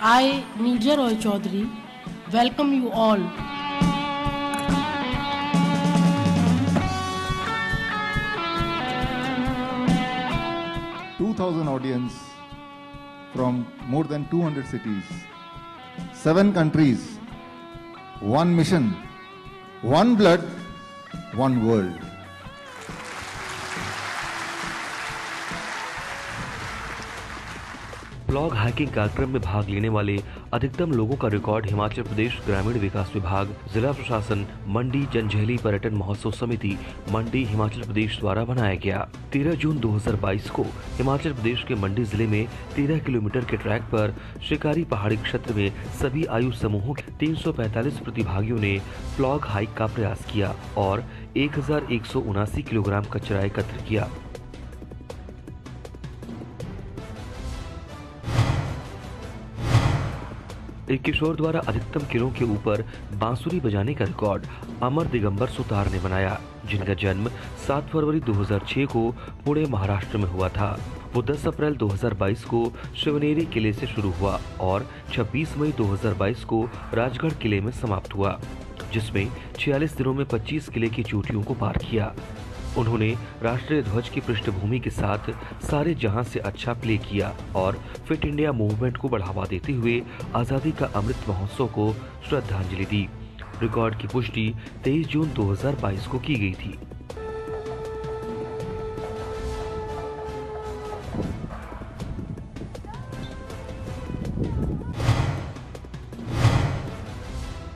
I, Neerja Roy Chaudhary, welcome you all. Audience from more than 200 cities, 7 countries, 1 mission, 1 blood, 1 world. Plough hiking कार्यक्रम में भाग लेने वाले अधिकतम लोगों का रिकॉर्ड हिमाचल प्रदेश ग्रामीण विकास विभाग, जिला प्रशासन, मंडी जनझेली पर्यटन महोत्सव समिति मंडी हिमाचल प्रदेश द्वारा बनाया गया। 13 जून 2022 को हिमाचल प्रदेश के मंडी जिले में 13 किलोमीटर के ट्रैक पर शिकारी पहाड़ी क्षेत्र में सभी आयु समूहों के 345 प्रतिभागियों ने प्लॉग हाइक का प्रयास किया और 1179 किलोग्राम कचरा एकत्र किया। एक किशोर द्वारा अधिकतम किलो के ऊपर बांसुरी बजाने का रिकॉर्ड अमर दिगंबर सुतार ने बनाया, जिनका जन्म 7 फरवरी 2006 को पुणे महाराष्ट्र में हुआ था। वो 10 अप्रैल 2022 को शिवनेरी किले से शुरू हुआ और 26 मई 2022 को राजगढ़ किले में समाप्त हुआ, जिसमें 46 दिनों में 25 किले की चोटियों को पार किया। उन्होंने राष्ट्रीय ध्वज की पृष्ठभूमि के साथ सारे जहां से अच्छा प्ले किया और फिट इंडिया मूवमेंट को बढ़ावा देते हुए आजादी का अमृत महोत्सव को श्रद्धांजलि दी। रिकॉर्ड की पुष्टि 23 जून 2022 को की गई थी।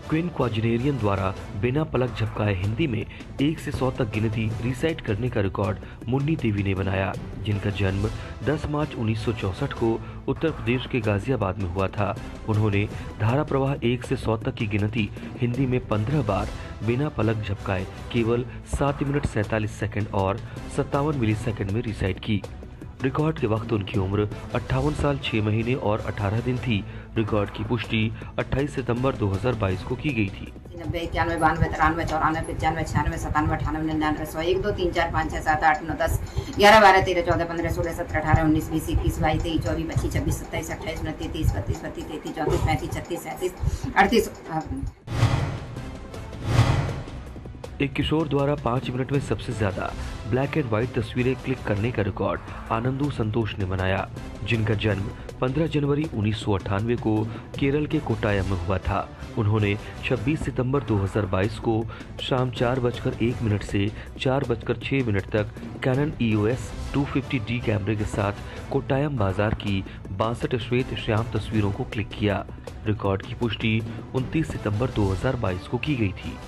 क्वीन क्वाजिनेरियन द्वारा बिना पलक झपकाए हिंदी में 1 से 100 तक गिनती रिसाइट करने का रिकॉर्ड मुन्नी देवी ने बनाया, जिनका जन्म 10 मार्च 1964 को उत्तर प्रदेश के गाजियाबाद में हुआ था। उन्होंने धारा प्रवाह 1 से 100 तक की गिनती हिंदी में 15 बार बिना पलक झपकाए केवल 7 मिनट 47 सेकंड और 57 मिलीसेकंड में रिसाइट की। रिकॉर्ड के वक्त उनकी उम्र 58 साल 6 महीने और 18 दिन थी। रिकॉर्ड की पुष्टि 28 सितंबर 2022 को की गई थी। 90 91 92 93 94 95 96 97 98 99 100 1 2 3 4 5 6 7 8 9 10 11 12 13 14 15 16 17 18 19 20 21 22 23 24 25 26 27 28 29 30 31 32 33 34 35 36 37 38। एक किशोर द्वारा 5 मिनट में सबसे ज्यादा ब्लैक एंड व्हाइट तस्वीरें क्लिक करने का रिकॉर्ड आनंदू संतोष ने बनाया, जिनका जन्म 15 जनवरी 1998 को केरल के कोट्टायम में हुआ था। उन्होंने 26 सितंबर 2022 को शाम 4:01 से 4:06 तक कैनन EOS 250D कैमरे के साथ कोट्टायम बाजार की 62 श्वेत श्याम तस्वीरों को क्लिक किया। रिकॉर्ड की पुष्टि 29 सितंबर 2022 को की गई थी।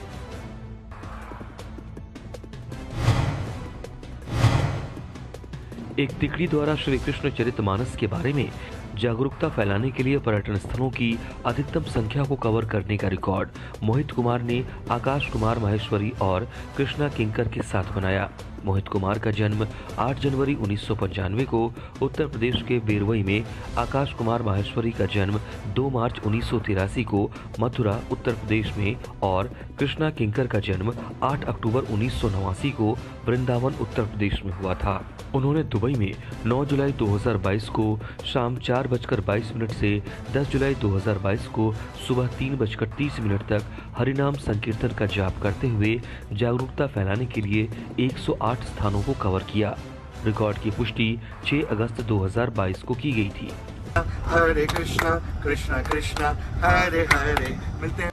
एक तिकड़ी द्वारा श्री कृष्ण चरितमानस के बारे में जागरूकता फैलाने के लिए पर्यटन स्थलों की अधिकतम संख्या को कवर करने का रिकॉर्ड मोहित कुमार ने आकाश कुमार माहेश्वरी और कृष्णा किंकर के साथ बनाया। मोहित कुमार का जन्म 8 जनवरी 1995 को उत्तर प्रदेश के बेरवई में, आकाश कुमार माहेश्वरी का जन्म 2 मार्च 1983 को मथुरा उत्तर प्रदेश में और कृष्णा किंकर का जन्म 8 अक्टूबर 1989 को वृंदावन उत्तर प्रदेश में हुआ था। उन्होंने दुबई में 9 जुलाई 2022 को शाम 4:22 से 10 जुलाई 2022 को सुबह 3:30 तक हरिनाम संकीर्तन का जाप करते हुए जागरूकता फैलाने के लिए 108 स्थानों को कवर किया। रिकॉर्ड की पुष्टि 6 अगस्त 2022 को की गई थी। हरे कृष्णा कृष्णा कृष्णा हरे हरे मिलते हैं।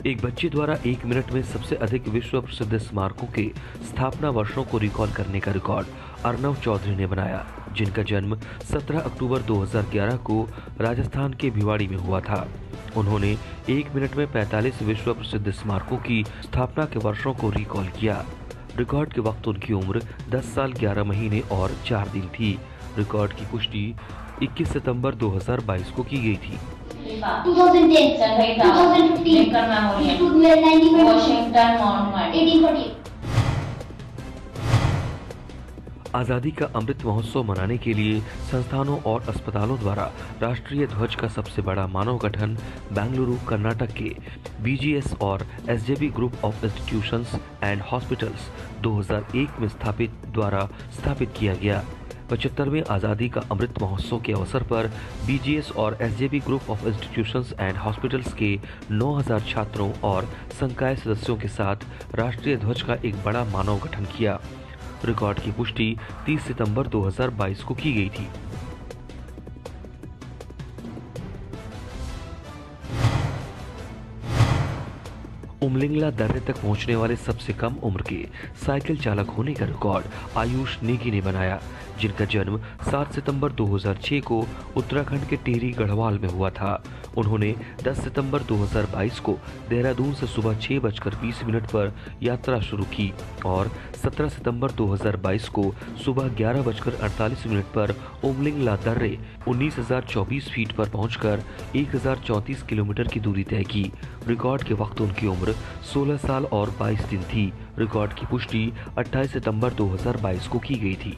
एक बच्चे द्वारा 1 मिनट में सबसे अधिक विश्व प्रसिद्ध स्मारकों के स्थापना वर्षों को रिकॉल करने का रिकॉर्ड अर्नव चौधरी ने बनाया, जिनका जन्म 17 अक्टूबर 2011 को राजस्थान के भिवाड़ी में हुआ था। उन्होंने 1 मिनट में 45 विश्व प्रसिद्ध स्मारकों की स्थापना के वर्षों को रिकॉल किया। रिकॉर्ड के वक्त उनकी उम्र 10 साल 11 महीने और 4 दिन थी। रिकॉर्ड की पुष्टि 21 सितंबर 2022 को की गई थी। 2010 2015 वॉशिंगटन माउंट 1848। आजादी का अमृत महोत्सव मनाने के लिए संस्थानों और अस्पतालों द्वारा राष्ट्रीय ध्वज का सबसे बड़ा मानव गठन बेंगलुरु कर्नाटक के BGS और SJB group of institutions and hospitals 2001 में स्थापित किया गया। 75वें आज़ादी का अमृत महोत्सव के अवसर पर BGS और SJB group of institutions and hospitals के 9000 छात्रों और संकाय सदस्यों के साथ राष्ट्रीय ध्वज का एक बड़ा मानव गठन किया। रिकॉर्ड की पुष्टि 30 सितंबर 2022 को की गई थी। उमलिंगला दर्रे तक पहुंचने वाले सबसे कम उम्र के साइकिल चालक होने का रिकॉर्ड आयुष नेगी ने बनाया, जिनका जन्म 7 सितंबर 2006 को उत्तराखंड के टिहरी गढ़वाल में हुआ था। उन्होंने 10 सितंबर 2022 को देहरादून से सुबह 6:20 पर यात्रा शुरू की और 17 सितंबर 2022 को सुबह 11:48 पर उमलिंगला दर्रे 19,024 फीट पर पहुंचकर 1034 किलोमीटर की दूरी तय की। रिकॉर्ड के वक्त उनकी उम्र 16 साल और 22 दिन थी। रिकॉर्ड की पुष्टि 28 सितंबर 2022 को की गई थी।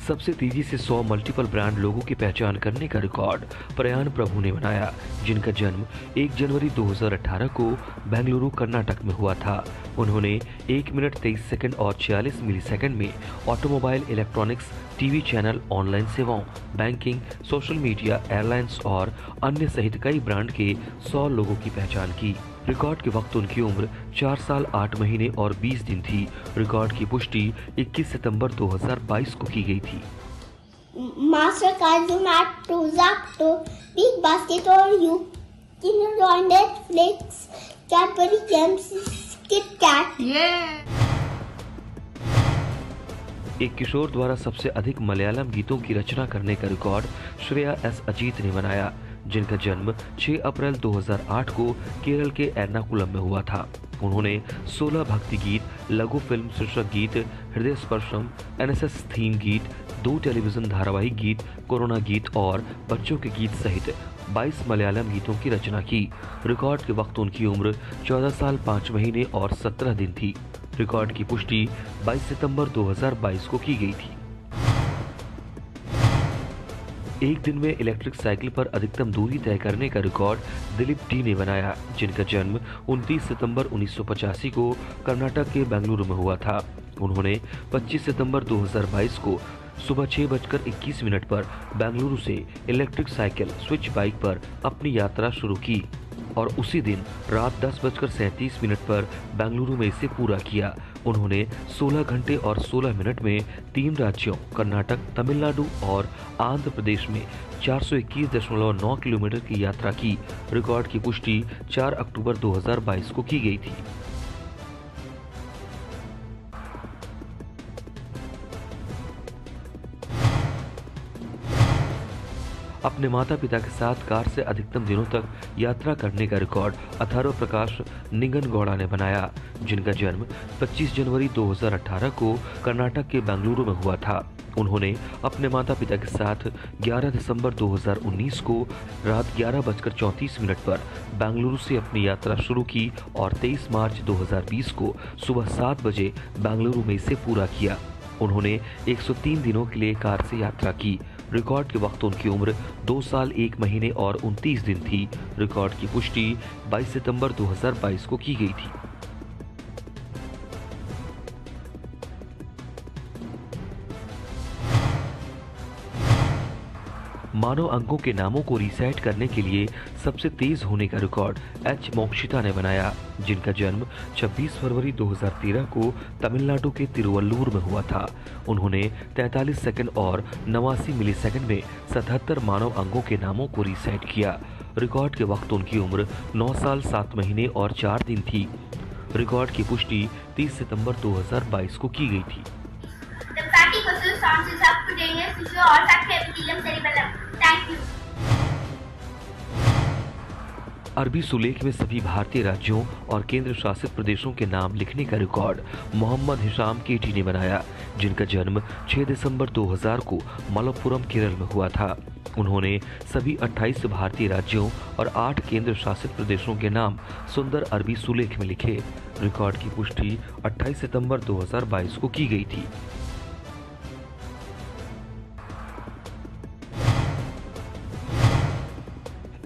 सबसे तेजी से 100 मल्टीपल ब्रांड लोगों की पहचान करने का रिकॉर्ड प्रयान प्रभु ने बनाया, जिनका जन्म 1 जनवरी 2018 को बेंगलुरु कर्नाटक में हुआ था। उन्होंने 1 मिनट 23 सेकंड और 46 मिलीसेकंड में automobile, electronics, TV channel, online सेवाओं, बैंकिंग, सोशल मीडिया, एयरलाइंस और अन्य सहित कई ब्रांड के 100 लोगों की पहचान की। रिकॉर्ड के वक्त उनकी उम्र 4 साल 8 महीने और 20 दिन थी। रिकॉर्ड की पुष्टि 21 सितंबर 2022 को की गई थी। Mastercard, Zomato, Zapto, Big Basket और Kinder Joy, Netflix, Cadbury Gems, Kit Kat। एक किशोर द्वारा सबसे अधिक मलयालम गीतों की रचना करने का रिकॉर्ड श्रेया एस अजीत ने बनाया, जिनका जन्म 6 अप्रैल 2008 को केरल के एर्नाकुलम में हुआ था। उन्होंने 16 भक्ति गीत, लघु फिल्म शीर्षक गीत, हृदय स्पर्शम, NSS थीम गीत, 2 टेलीविजन धारावाहिक गीत, कोरोना गीत और बच्चों के गीत सहित 22 मलयालम गीतों की रचना की। रिकॉर्ड के वक्त उनकी उम्र 14 साल 5 महीने और 17 दिन थी। रिकॉर्ड की पुष्टि 22 सितंबर 2022 को की गई थी। एक दिन में इलेक्ट्रिक साइकिल पर अधिकतम दूरी तय करने का रिकॉर्ड दिलीप टी ने बनाया, जिनका जन्म 29 सितंबर 1985 को कर्नाटक के बेंगलुरु में हुआ था। उन्होंने 25 सितंबर 2022 को सुबह 6:21 पर बेंगलुरु से इलेक्ट्रिक साइकिल स्विच बाइक पर अपनी यात्रा शुरू की और उसी दिन रात 10:37 पर बेंगलुरु में इसे पूरा किया। उन्होंने 16 घंटे और 16 मिनट में 3 राज्यों कर्नाटक, तमिलनाडु और आंध्र प्रदेश में 421.9 किलोमीटर की यात्रा की। रिकॉर्ड की पुष्टि 4 अक्टूबर 2022 को की गई थी। अपने माता पिता के साथ कार से अधिकतम दिनों तक यात्रा करने का रिकॉर्ड अथर्व प्रकाश निंगनगौड़ा ने बनाया, जिनका जन्म 25 जनवरी 2018 को कर्नाटक के बेंगलुरु में हुआ था। उन्होंने अपने माता पिता के साथ 11 दिसंबर 2019 को रात 11:34 पर बेंगलुरु से अपनी यात्रा शुरू की और 23 मार्च 2020 को सुबह 7 बजे बेंगलुरु में इसे पूरा किया। उन्होंने 103 दिनों के लिए कार से यात्रा की। रिकॉर्ड के वक्त उनकी उम्र 2 साल 1 महीने और 29 दिन थी। रिकॉर्ड की पुष्टि 22 सितंबर 2022 को की गई थी। मानव अंगों के नामों को रीसेट करने के लिए सबसे तेज होने का रिकॉर्ड एच मोक्षिता ने बनाया, जिनका जन्म 26 फरवरी 2013 को तमिलनाडु के तिरुवल्लुर में हुआ था। उन्होंने 43 सेकंड और 89 मिलीसेकंड में 77 मानव अंगों के नामों को रीसेट किया। रिकॉर्ड के वक्त उनकी उम्र 9 साल 7 महीने और 4 दिन थी। रिकॉर्ड की पुष्टि 30 सितंबर 2022 को की गई थी। The fatty muscle sounds subcutaneous tissue or subcapitellum cerebellum. Thank you. अरबी सुलेख में सभी भारतीय राज्यों और केंद्र शासित प्रदेशों के नाम लिखने का रिकॉर्ड मोहम्मद हिशाम केटी ने बनाया, जिनका जन्म 6 दिसंबर 2000 को मलप्पुरम केरल में हुआ था। उन्होंने सभी 28 भारतीय राज्यों और 8 केंद्र शासित प्रदेशों के नाम सुंदर अरबी सुलेख में लिखे। रिकॉर्ड की पुष्टि 28 सितंबर 2022 को की गई थी।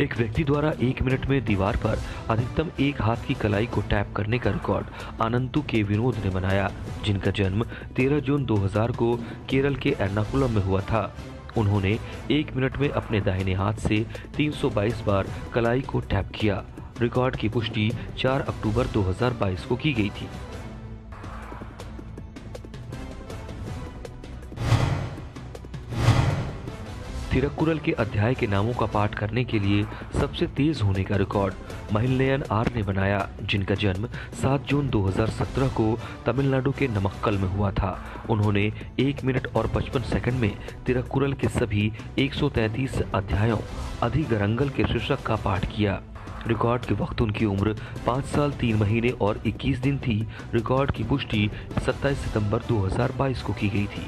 एक व्यक्ति द्वारा 1 मिनट में दीवार पर अधिकतम एक हाथ की कलाई को टैप करने का रिकॉर्ड अनंतु के विनोद ने बनाया, जिनका जन्म 13 जून 2000 को केरल के एर्नाकुलम में हुआ था। उन्होंने 1 मिनट में अपने दाहिने हाथ से 322 बार कलाई को टैप किया। रिकॉर्ड की पुष्टि 4 अक्टूबर 2022 को की गई थी। तिरुक्कुरल के अध्याय के नामों का पाठ करने के लिए सबसे तेज होने का रिकॉर्ड महिलनयन आर ने बनाया, जिनका जन्म 7 जून 2017 को तमिलनाडु के नमक्कल में हुआ था। उन्होंने 1 मिनट और 55 सेकंड में तिरुक्कुरल के सभी 133 अध्यायों अधिगरंगल के शीर्षक का पाठ किया। रिकॉर्ड के वक्त उनकी उम्र 5 साल 3 महीने और 21 दिन थी। रिकॉर्ड की पुष्टि 27 सितंबर 2022 को की गई थी।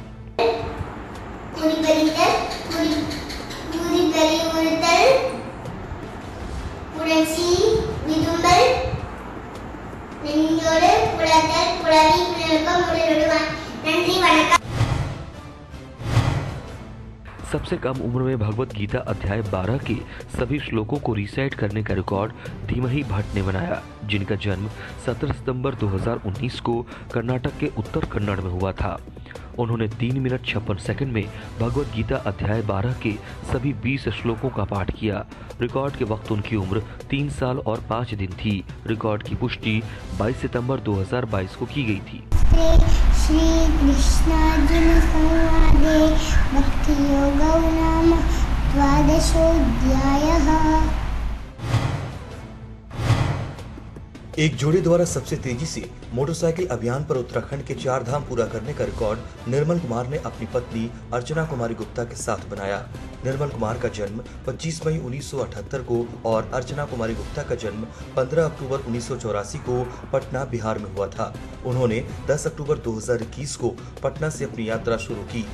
सबसे कम उम्र में भगवत गीता अध्याय 12 के सभी श्लोकों को रिसाइट करने का रिकॉर्ड धीमही भट्ट ने बनाया, जिनका जन्म 17 सितंबर 2019 को कर्नाटक के उत्तर कन्नड़ में हुआ था। उन्होंने 3 मिनट 56 सेकंड में भगवत गीता अध्याय 12 के सभी 20 श्लोकों का पाठ किया। रिकॉर्ड के वक्त उनकी उम्र 3 साल और 5 दिन थी। रिकॉर्ड की पुष्टि 22 सितंबर 2022 को की गई थी। श्री कृष्णार्जुन संवादे भक्ति योगो नाम द्वादशोऽध्यायः। एक जोड़े द्वारा सबसे तेजी से मोटरसाइकिल अभियान पर उत्तराखंड के 4 धाम पूरा करने का रिकॉर्ड निर्मल कुमार ने अपनी पत्नी अर्चना कुमारी गुप्ता के साथ बनाया। निर्मल कुमार का जन्म 25 मई 1978 को और अर्चना कुमारी गुप्ता का जन्म 15 अक्टूबर 1984 को पटना, बिहार में हुआ था। उन्होंने 10 अक्टूबर 2021 को पटना से अपनी यात्रा शुरू की।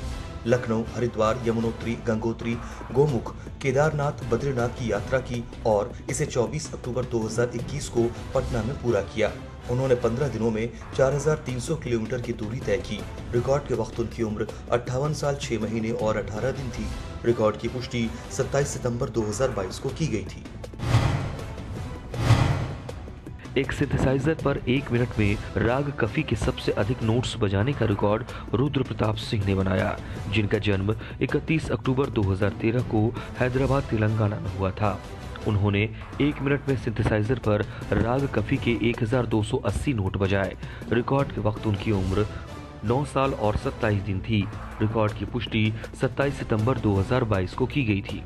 लखनऊ, हरिद्वार, यमुनोत्री, गंगोत्री, गोमुख, केदारनाथ, बद्रीनाथ की यात्रा की और इसे 24 अक्टूबर 2021 को पटना में पूरा किया। उन्होंने 15 दिनों में 4300 किलोमीटर की दूरी तय की। रिकॉर्ड के वक्त उनकी उम्र 58 साल 6 महीने और 18 दिन थी। रिकॉर्ड की पुष्टि 27 सितंबर 2022 को की गई थी। एक सिंथेसाइजर पर 1 मिनट में राग कफी के सबसे अधिक नोट्स बजाने का रिकॉर्ड रुद्र प्रताप सिंह ने बनाया, जिनका जन्म 31 अक्टूबर 2013 को हैदराबाद, तेलंगाना में हुआ था। उन्होंने 1 मिनट में सिंथेसाइजर पर राग कफी के 1280 नोट बजाए। रिकॉर्ड के वक्त उनकी उम्र 9 साल और 27 दिन थी। रिकॉर्ड की पुष्टि 27 सितंबर 2022 को की गई थी।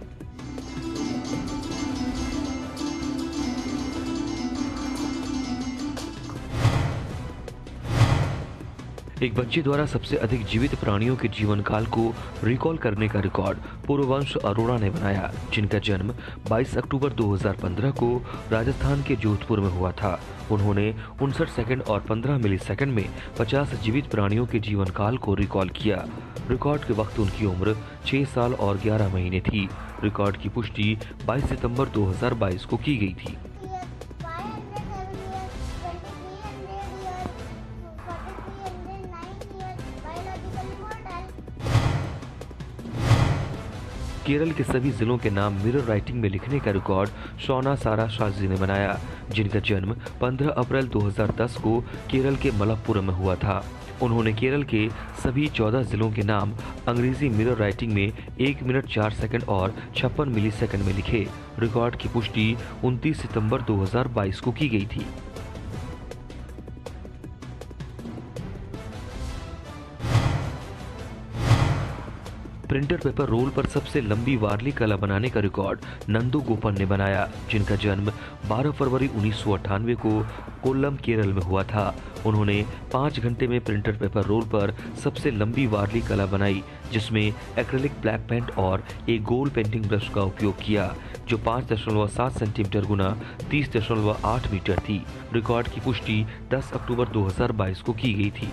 एक बच्चे द्वारा सबसे अधिक जीवित प्राणियों के जीवन काल को रिकॉल करने का रिकॉर्ड पूर्ववंश अरोड़ा ने बनाया, जिनका जन्म 22 अक्टूबर 2015 को राजस्थान के जोधपुर में हुआ था। उन्होंने 59 सेकंड और 15 मिलीसेकंड में 50 जीवित प्राणियों के जीवन काल को रिकॉल किया। रिकॉर्ड के वक्त उनकी उम्र 6 साल और 11 महीने थी। रिकॉर्ड की पुष्टि 22 सितंबर 2022 को की गई थी। केरल के सभी जिलों के नाम मिरर राइटिंग में लिखने का रिकॉर्ड शौना सारा शास्त्री ने बनाया, जिनका जन्म 15 अप्रैल 2010 को केरल के मलप्पुरम में हुआ था। उन्होंने केरल के सभी 14 जिलों के नाम अंग्रेजी मिरर राइटिंग में 1 मिनट 4 सेकंड और 56 मिलीसेकंड में लिखे। रिकॉर्ड की पुष्टि 29 सितंबर 2022 को की गई थी। प्रिंटर पेपर रोल पर सबसे लंबी वारली कला बनाने का रिकॉर्ड नंदू गोपन ने बनाया, जिनका जन्म 12 फरवरी 1998 को कोल्लम, केरल में हुआ था। उन्होंने 5 घंटे में प्रिंटर पेपर रोल पर सबसे लंबी वारली कला बनाई, जिसमें एक्रिलिक ब्लैक पेंट और एक गोल पेंटिंग ब्रश का उपयोग किया, जो 5.7 सेंटीमीटर गुना 30.8 मीटर थी। रिकॉर्ड की पुष्टि 10 अक्टूबर 2022 को की गई थी।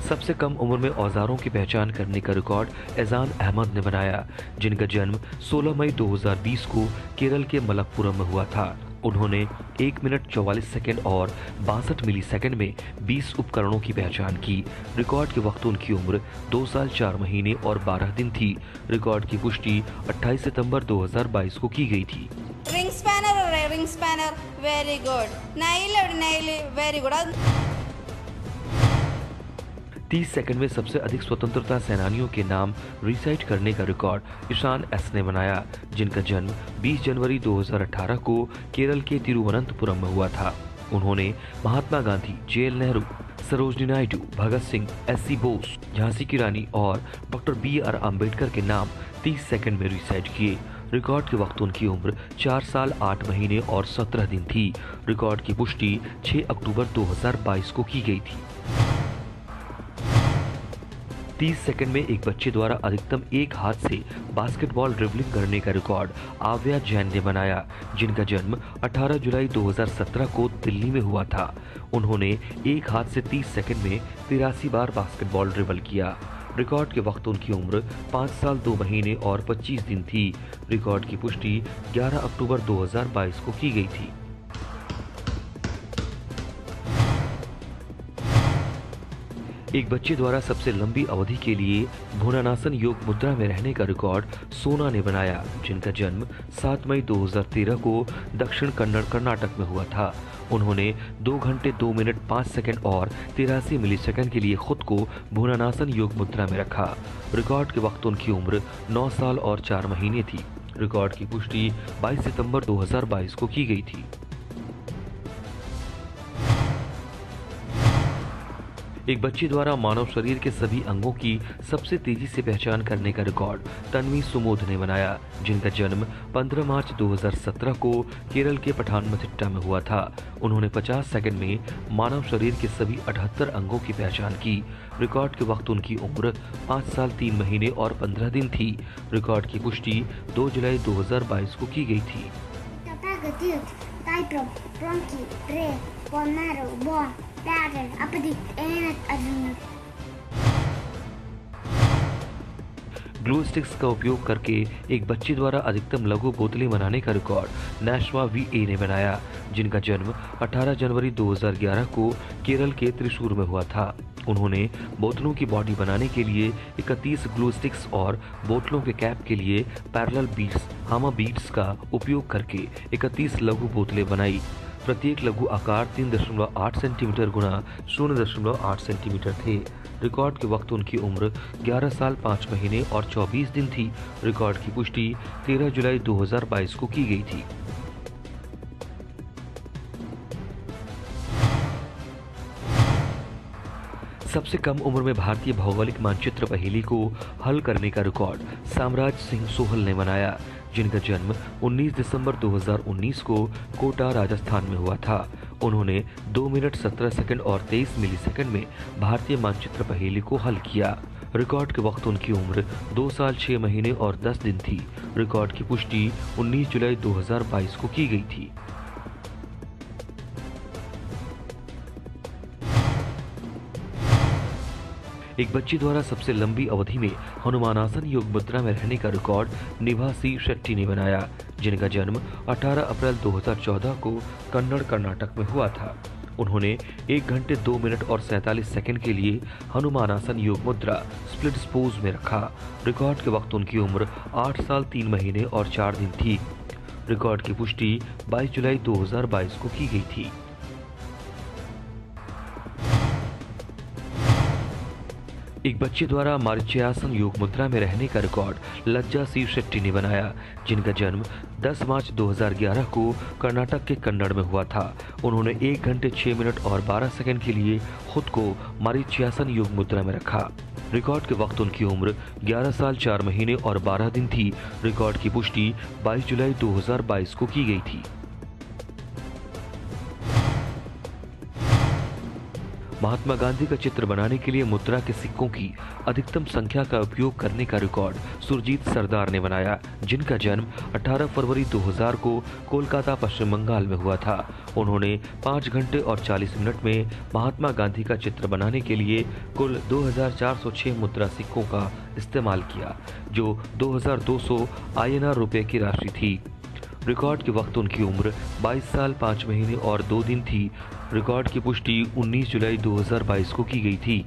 सबसे कम उम्र में औजारों की पहचान करने का रिकॉर्ड एजान अहमद ने बनाया, जिनका जन्म 16 मई 2020 को केरल के मलप्पुरम में हुआ था। उन्होंने 1 मिनट 44 सेकंड और 62 मिलीसेकंड में 20 उपकरणों की पहचान की। रिकॉर्ड के वक्त उनकी उम्र 2 साल 4 महीने और 12 दिन थी। रिकॉर्ड की पुष्टि 28 सितंबर 2022 को की गई थी। Ring spanner very good. Nile very good. 30 second में सबसे अधिक स्वतंत्रता सेनानियों के नाम रिसाइट करने का रिकॉर्ड ईशान एस ने बनाया, जिनका जन्म 20 जनवरी 2018 को केरल के तिरुवनंतपुरम में हुआ था। उन्होंने महात्मा गांधी, जेएल नेहरू, सरोजनी नायडू, भगत सिंह, एससी बोस, झांसी की रानी और डॉक्टर BR अम्बेडकर के नाम 30 सेकंड में रिसाइट किए। रिकॉर्ड के वक्त उनकी उम्र 4 साल 8 महीने और 17 दिन थी। रिकॉर्ड की पुष्टि 6 अक्टूबर 2022 को की गई थी। 30 सेकंड में एक बच्चे द्वारा अधिकतम एक हाथ से बास्केटबॉल ड्रिबलिंग करने का रिकॉर्ड आव्या जैन ने बनाया, जिनका जन्म 18 जुलाई 2017 को दिल्ली में हुआ था। उन्होंने एक हाथ से 30 सेकंड में 83 बार बास्केटबॉल ड्रिबल किया। रिकॉर्ड के वक्त उनकी उम्र 5 साल 2 महीने और 25 दिन थी। रिकॉर्ड की पुष्टि 11 अक्टूबर 2022 को की गई थी। एक बच्चे द्वारा सबसे लंबी अवधि के लिए भुजंगासन योग मुद्रा में रहने का रिकॉर्ड सोना ने बनाया, जिनका जन्म 7 मई 2013 को दक्षिण कन्नड़, कर्नाटक में हुआ था। उन्होंने 2 घंटे 2 मिनट 5 सेकंड और 83 मिलीसेकंड के लिए खुद को भुजंगासन योग मुद्रा में रखा। रिकॉर्ड के वक्त उनकी उम्र 9 साल और 4 महीने थी। रिकॉर्ड की पुष्टि 22 सितंबर 2022 को की गई थी। एक बच्चे द्वारा मानव शरीर के सभी अंगों की सबसे तेजी से पहचान करने का रिकॉर्ड तन्वी सुमोध ने बनाया, जिनका जन्म 15 मार्च 2017 को केरल के पठानमथिट्टा में हुआ था। उन्होंने 50 सेकंड में मानव शरीर के सभी 78 अंगों की पहचान की। रिकॉर्ड के वक्त उनकी उम्र 5 साल 3 महीने और 15 दिन थी। रिकॉर्ड की पुष्टि 2 जुलाई 2022 को की गई थी। ग्लू स्टिक्स का उपयोग करके एक बच्चे द्वारा अधिकतम लघु बोतलें बनाने का रिकॉर्ड नैशवा VA ने बनाया, जिनका जन्म 18 जनवरी 2011 को केरल के त्रिशूर में हुआ था। उन्होंने बोतलों की बॉडी बनाने के लिए 31 ग्लू स्टिक्स और बोतलों के कैप के लिए पैरेलल बीड्स, हामा बीड्स का उपयोग करके 31 लघु बोतलें बनाई। प्रत्येक लघु आकार 3.8 सेंटीमीटर गुणा 0.8 सेंटीमीटर थे। रिकॉर्ड के वक्त उनकी उम्र 11 साल 5 महीने और 24 दिन थी। रिकॉर्ड की पुष्टि 13 जुलाई 2022 को की गई थी। सबसे कम उम्र में भारतीय भौगोलिक मानचित्र पहेली को हल करने का रिकॉर्ड साम्राज सिंह सोहल ने बनाया, जिनका जन्म 19 दिसंबर 2019 को कोटा, राजस्थान में हुआ था। उन्होंने 2 मिनट 17 सेकंड और 23 मिलीसेकंड में भारतीय मानचित्र पहेली को हल किया। रिकॉर्ड के वक्त उनकी उम्र 2 साल 6 महीने और 10 दिन थी। रिकॉर्ड की पुष्टि 19 जुलाई 2022 को की गई थी। एक बच्चे द्वारा सबसे लंबी अवधि में हनुमानासन योग मुद्रा में रहने का रिकॉर्ड निवासी शेट्टी ने बनाया, जिनका जन्म 18 अप्रैल 2014 को कन्नड़, कर्नाटक में हुआ था। उन्होंने 1 घंटे 2 मिनट और 47 सेकंड के लिए हनुमानासन योग मुद्रा स्प्लिट पोज में रखा। रिकॉर्ड के वक्त उनकी उम्र 8 साल 3 महीने और 4 दिन थी। रिकॉर्ड की पुष्टि 22 जुलाई 2022 को की गई थी। एक बच्चे द्वारा मारीचयासन योग मुद्रा में रहने का रिकॉर्ड लज्जा सी शेट्टी ने बनाया, जिनका जन्म 10 मार्च 2011 को कर्नाटक के कन्नड़ में हुआ था। उन्होंने 1 घंटे 6 मिनट और 12 सेकंड के लिए खुद को मारीचयासन योग मुद्रा में रखा। रिकॉर्ड के वक्त उनकी उम्र 11 साल 4 महीने और 12 दिन थी। रिकॉर्ड की पुष्टि 22 जुलाई 2022 को की गई थी। महात्मा गांधी का चित्र बनाने के लिए मुद्रा के सिक्कों की अधिकतम संख्या का उपयोग करने का रिकॉर्ड सुरजीत सरदार ने बनाया, जिनका जन्म 18 फरवरी 2000 को कोलकाता, पश्चिम बंगाल में हुआ था। उन्होंने 5 घंटे और 40 मिनट में महात्मा गांधी का चित्र बनाने के लिए कुल 2406 मुद्रा सिक्कों का इस्तेमाल किया, जो 2200 INR रुपये की राशि थी। रिकॉर्ड के वक्त उनकी उम्र 22 साल 5 महीने और 2 दिन थी। रिकॉर्ड की पुष्टि 19 जुलाई 2022 को की गई थी।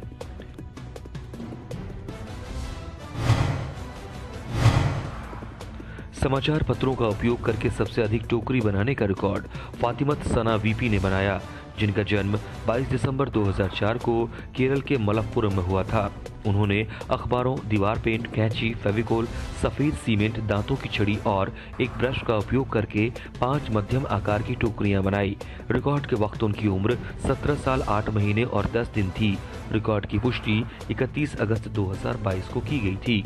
समाचार पत्रों का उपयोग करके सबसे अधिक टोकरी बनाने का रिकॉर्ड फातिमत सना वीपी ने बनाया, जिनका जन्म 22 दिसंबर 2004 को केरल के मलप्पुरम में हुआ था। उन्होंने अखबारों, दीवार पेंट, कैंची, फेविकोल, सफेद सीमेंट, दांतों की छड़ी और एक ब्रश का उपयोग करके 5 मध्यम आकार की टोकरियां बनाई। रिकॉर्ड के वक्त उनकी उम्र 17 साल 8 महीने और 10 दिन थी। रिकॉर्ड की पुष्टि 31 अगस्त 2022 को की गई थी।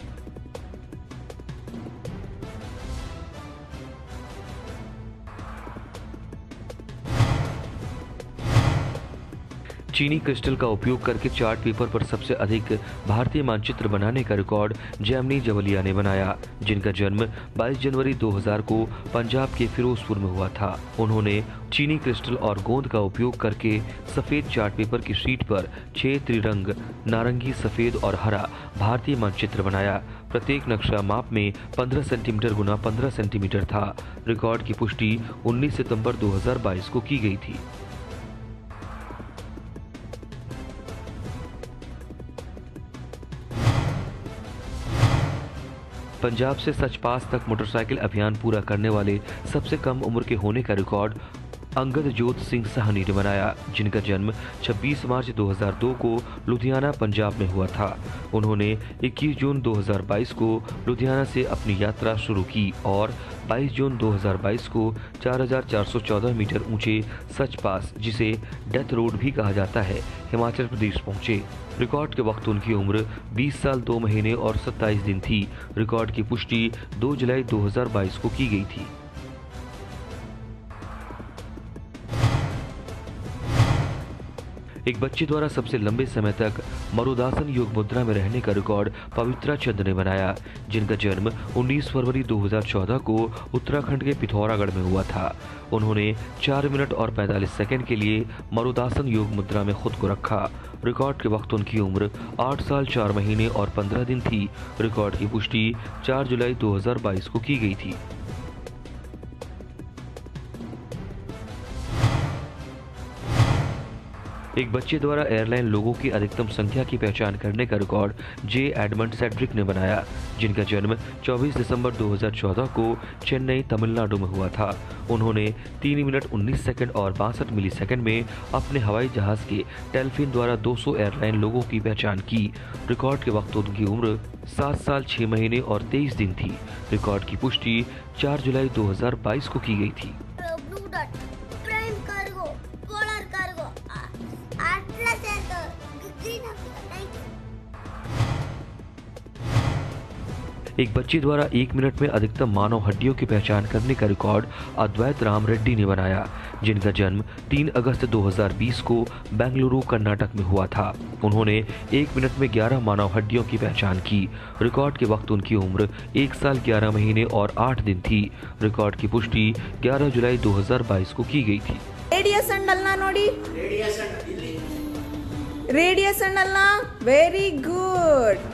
चीनी क्रिस्टल का उपयोग करके चार्ट पेपर पर सबसे अधिक भारतीय मानचित्र बनाने का रिकॉर्ड जैमनी जवलिया ने बनाया, जिनका जन्म 22 जनवरी 2000 को पंजाब के फिरोजपुर में हुआ था। उन्होंने चीनी क्रिस्टल और गोंद का उपयोग करके सफेद चार्ट पेपर की शीट पर 6 त्रिरंग नारंगी, सफेद और हरा भारतीय मानचित्र बनाया। प्रत्येक नक्शा माप में 15 सेंटीमीटर गुना 15 सेंटीमीटर था। रिकॉर्ड की पुष्टि 19 सितंबर 2022 को की गई थी। पंजाब से सच पास तक मोटरसाइकिल अभियान पूरा करने वाले सबसे कम उम्र के होने का रिकॉर्ड अंगद जोत सिंह साहनी ने बनाया, जिनका जन्म 26 मार्च 2002 को लुधियाना, पंजाब में हुआ था। उन्होंने 21 जून 2022 को लुधियाना से अपनी यात्रा शुरू की और 22 जून 2022 को 4414 मीटर ऊंचे सच पास, जिसे डेथ रोड भी कहा जाता है, हिमाचल प्रदेश पहुंचे। रिकॉर्ड के वक्त उनकी उम्र 20 साल 2 महीने और 27 दिन थी। रिकॉर्ड की पुष्टि 2 जुलाई 2022 को की गई थी। एक बच्चे द्वारा सबसे लंबे समय तक मरुदासन योग मुद्रा में रहने का रिकॉर्ड पवित्रा चंद ने बनाया, जिनका जन्म 19 फरवरी 2014 को उत्तराखंड के पिथौरागढ़ में हुआ था। उन्होंने 4 मिनट और 45 सेकंड के लिए मरुदासन योग मुद्रा में खुद को रखा। रिकॉर्ड के वक्त उनकी उम्र 8 साल 4 महीने और 15 दिन थी। रिकॉर्ड की पुष्टि 4 जुलाई 2022 को की गई थी। एक बच्चे द्वारा एयरलाइन लोगों की अधिकतम संख्या की पहचान करने का रिकॉर्ड जे एडमंड सेड्रिक ने बनाया, जिनका जन्म 24 दिसंबर 2014 को चेन्नई, तमिलनाडु में हुआ था। उन्होंने 3 मिनट 19 सेकंड और 62 मिलीसेकंड में अपने हवाई जहाज के टेलफिन द्वारा 200 एयरलाइन लोगों की पहचान की। रिकॉर्ड के वक्त उनकी उम्र 7 साल 6 महीने और 23 दिन थी। रिकॉर्ड की पुष्टि 4 जुलाई 2022 को की गई थी। एक बच्चे द्वारा 1 मिनट में अधिकतम मानव हड्डियों की पहचान करने का रिकॉर्ड अद्वैत राम रेड्डी ने बनाया, जिनका जन्म 3 अगस्त 2020 को बेंगलुरु, कर्नाटक में हुआ था। उन्होंने 1 मिनट में 11 मानव हड्डियों की पहचान की। रिकॉर्ड के वक्त उनकी उम्र 1 साल 11 महीने और 8 दिन थी। रिकॉर्ड की पुष्टि 11 जुलाई 2022 को की गई थी। रेडिएशन डलना, वेरी गुड।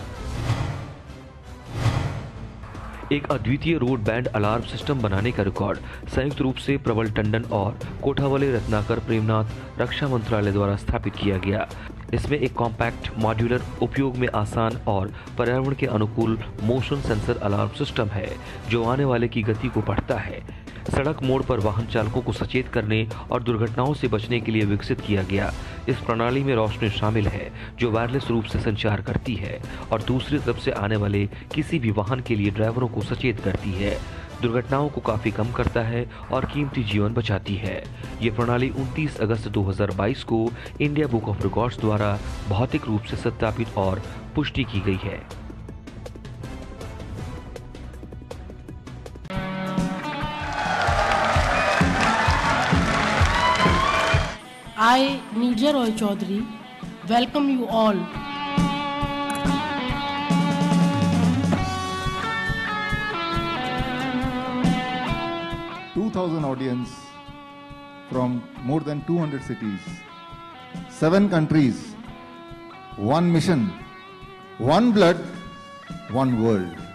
एक अद्वितीय रोड बैंड अलार्म सिस्टम बनाने का रिकॉर्ड संयुक्त रूप से प्रबल टंडन और कोठावले रत्नाकर प्रेमनाथ रक्षा मंत्रालय द्वारा स्थापित किया गया। इसमें एक कॉम्पैक्ट, मॉड्यूलर, उपयोग में आसान और पर्यावरण के अनुकूल मोशन सेंसर अलार्म सिस्टम है, जो आने वाले की गति को पढ़ता है। सड़क मोड़ पर वाहन चालकों को सचेत करने और दुर्घटनाओं से बचने के लिए विकसित किया गया। इस प्रणाली में रोशनी शामिल है, जो वायरलेस रूप से संचार करती है और दूसरी तरफ से आने वाले किसी भी वाहन के लिए ड्राइवरों को सचेत करती है। दुर्घटनाओं को काफी कम करता है और कीमती जीवन बचाती है। ये प्रणाली 29 अगस्त 2022 को इंडिया बुक ऑफ रिकॉर्ड्स द्वारा भौतिक रूप से सत्यापित और पुष्टि की गई है। I, Nirja Roy Chaudhary, welcome you all. Audience from more than 200 cities, 7 countries, 1 mission, 1 blood, 1 world.